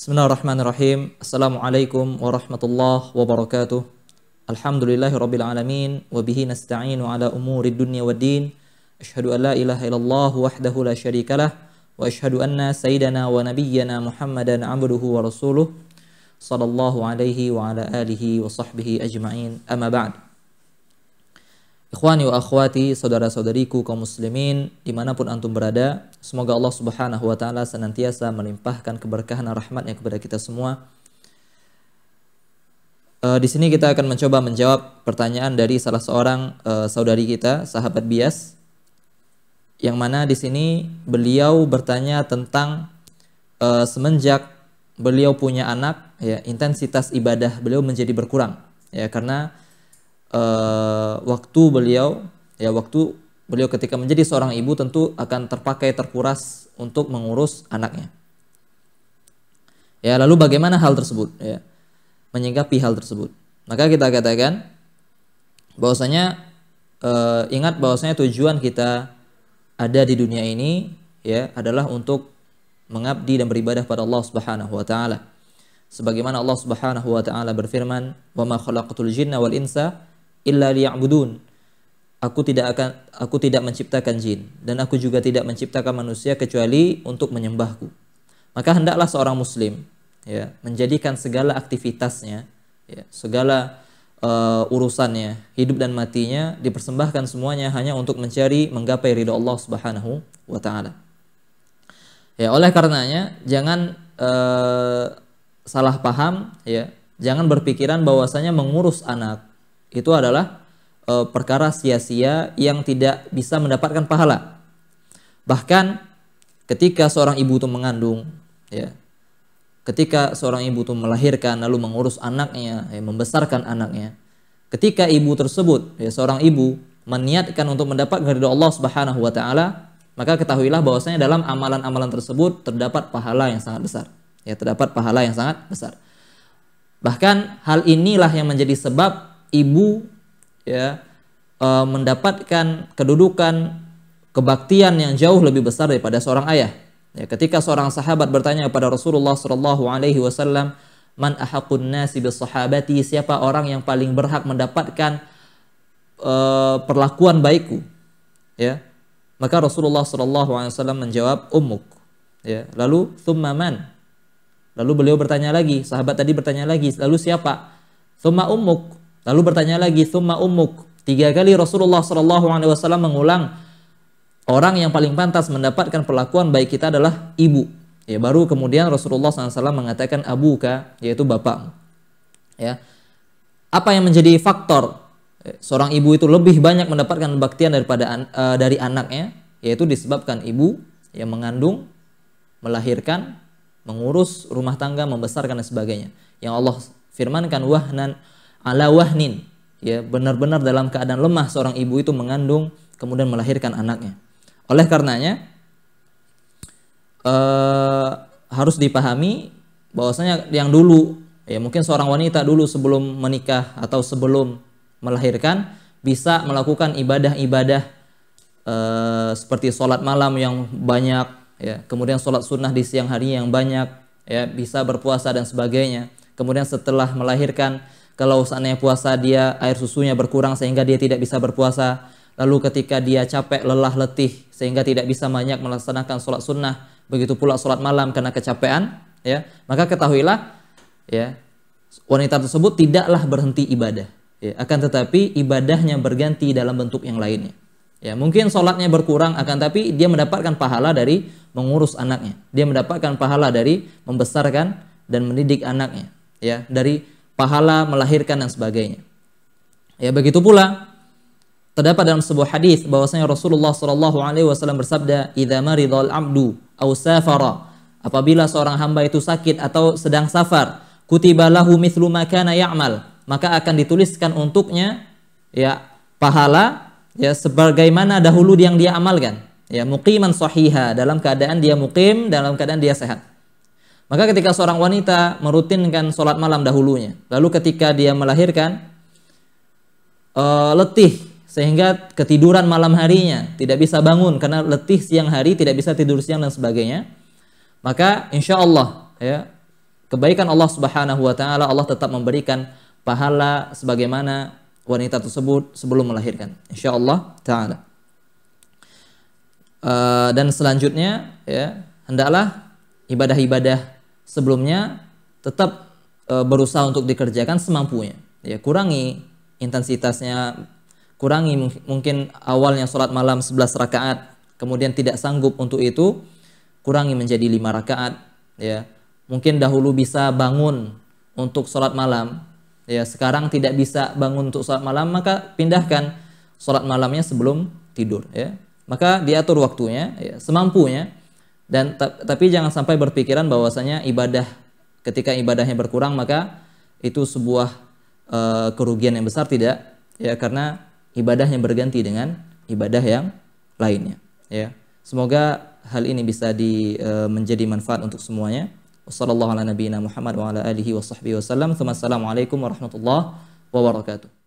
Bismillahirrahmanirrahim. Assalamualaikum warahmatullahi wabarakatuh. Alhamdulillahirabbil alamin wa bihi nasta'inu ala umurid dunya waddin. Asyhadu an la ilaha illallah wahdahu la syarikalah wa asyhadu anna sayyidana wa nabiyyana Muhammadan abduhu wa rasuluh sallallahu alaihi wa ala alihi wa sahbihi ajma'in. Amma ba'd. Ikhwani wa akhwati, saudara-saudariku kaum muslimin dimanapun antum berada, semoga Allah subhanahu wa ta'ala senantiasa melimpahkan keberkahan dan rahmatnya kepada kita semua. Di sini kita akan mencoba menjawab pertanyaan dari salah seorang saudari kita, sahabat bias, yang mana di sini beliau bertanya tentang semenjak beliau punya anak, ya, intensitas ibadah beliau menjadi berkurang, ya, karena waktu beliau ketika menjadi seorang ibu tentu akan terkuras untuk mengurus anaknya. Ya, lalu bagaimana hal tersebut? Ya, menyikapi hal tersebut. Maka kita katakan bahwasanya ingat bahwasanya tujuan kita ada di dunia ini, ya, adalah untuk mengabdi dan beribadah pada Allah Subhanahu wa taala. Sebagaimana Allah Subhanahu wa taala berfirman, "Wa ma khalaqatul jinna wal insa illa liya'budun." Aku tidak menciptakan jin dan aku juga tidak menciptakan manusia kecuali untuk menyembahku. Maka hendaklah seorang muslim, ya, menjadikan segala aktivitasnya, ya, segala urusannya, hidup dan matinya dipersembahkan semuanya hanya untuk menggapai ridha Allah Subhanahu wa taala. Ya, oleh karenanya jangan salah paham, ya. Jangan berpikiran bahwasanya mengurus anak itu adalah perkara sia-sia yang tidak bisa mendapatkan pahala. Bahkan ketika seorang ibu itu mengandung, ya, ketika seorang ibu itu melahirkan lalu mengurus anaknya, ya, membesarkan anaknya, ketika ibu tersebut, ya, seorang ibu meniatkan untuk mendapatkan ridha Allah Subhanahu wa taala, maka ketahuilah bahwasanya dalam amalan-amalan tersebut terdapat pahala yang sangat besar. Ya, terdapat pahala yang sangat besar. Bahkan hal inilah yang menjadi sebab ibu, ya, mendapatkan kedudukan kebaktian yang jauh lebih besar daripada seorang ayah. Ya, ketika seorang sahabat bertanya kepada Rasulullah sallallahu alaihi wasallam, "Man ahaqqun nasi bis sahabati?" Siapa orang yang paling berhak mendapatkan perlakuan baikku? Ya. Maka Rasulullah sallallahu alaihi wasallam menjawab, "Ummuk." Ya, lalu thumma man? Lalu beliau bertanya lagi, sahabat tadi bertanya lagi, lalu siapa? Thumma ummuk. Lalu bertanya lagi, thumma ummuk. 3 kali Rasulullah sallallahu alaihi wasallam mengulang, orang yang paling pantas mendapatkan perlakuan baik kita adalah ibu. Ya, baru kemudian Rasulullah SAW mengatakan abuka, yaitu bapakmu. Ya. Apa yang menjadi faktor seorang ibu itu lebih banyak mendapatkan kebaktian dari anaknya, yaitu disebabkan ibu yang mengandung, melahirkan, mengurus rumah tangga, membesarkan dan sebagainya. Yang Allah firmankan wahnan ala wahnin, ya, benar-benar dalam keadaan lemah seorang ibu itu mengandung kemudian melahirkan anaknya. Oleh karenanya harus dipahami bahwasanya yang dulu, ya, mungkin seorang wanita dulu sebelum menikah atau sebelum melahirkan bisa melakukan ibadah-ibadah seperti sholat malam yang banyak, ya, kemudian sholat sunnah di siang hari yang banyak, ya, bisa berpuasa dan sebagainya. Kemudian setelah melahirkan, kalau seandainya puasa dia air susunya berkurang sehingga dia tidak bisa berpuasa. Lalu ketika dia capek, lelah, letih sehingga tidak bisa banyak melaksanakan sholat sunnah, begitu pula sholat malam karena kecapean, ya, maka ketahuilah, ya, wanita tersebut tidaklah berhenti ibadah, ya, akan tetapi ibadahnya berganti dalam bentuk yang lainnya. Ya, mungkin sholatnya berkurang, akan tapi dia mendapatkan pahala dari mengurus anaknya, dia mendapatkan pahala dari membesarkan dan mendidik anaknya, ya, dari pahala melahirkan dan sebagainya. Ya, begitu pula terdapat dalam sebuah hadis bahwasanya Rasulullah sallallahu alaihi wasallam bersabda, "Idza maridal 'abdu aw safara." Apabila seorang hamba itu sakit atau sedang safar, kutiba lahu mithlu ma kana ya'mal, maka akan dituliskan untuknya, ya, pahala, ya, sebagaimana dahulu yang dia amalkan. Ya, muqiman sahiha, dalam keadaan dia muqim, dalam keadaan dia sehat. Maka ketika seorang wanita merutinkan sholat malam dahulunya, lalu ketika dia melahirkan letih sehingga ketiduran malam harinya, tidak bisa bangun karena letih siang hari, tidak bisa tidur siang dan sebagainya, maka insya Allah, ya, kebaikan Allah Subhanahu wa taala, Allah tetap memberikan pahala sebagaimana wanita tersebut sebelum melahirkan, insyaallah taala. Dan selanjutnya ya, hendaklah ibadah-ibadah sebelumnya tetap berusaha untuk dikerjakan semampunya. Ya, kurangi intensitasnya, kurangi mungkin awalnya sholat malam 11 rakaat, kemudian tidak sanggup untuk itu, kurangi menjadi 5 rakaat. Ya, mungkin dahulu bisa bangun untuk sholat malam, ya sekarang tidak bisa bangun untuk sholat malam, maka pindahkan sholat malamnya sebelum tidur. Ya, maka diatur waktunya, ya, semampunya. Dan tapi jangan sampai berpikiran bahwasanya ibadah, ketika ibadahnya berkurang maka itu sebuah kerugian yang besar, tidak, ya, karena ibadahnya berganti dengan ibadah yang lainnya. Ya, semoga hal ini bisa menjadi manfaat untuk semuanya. Wassallallahu ala nabiyina Muhammad wa ala alihi wa sahbihi wasallam. Assalamualaikum warahmatullahi wabarakatuh.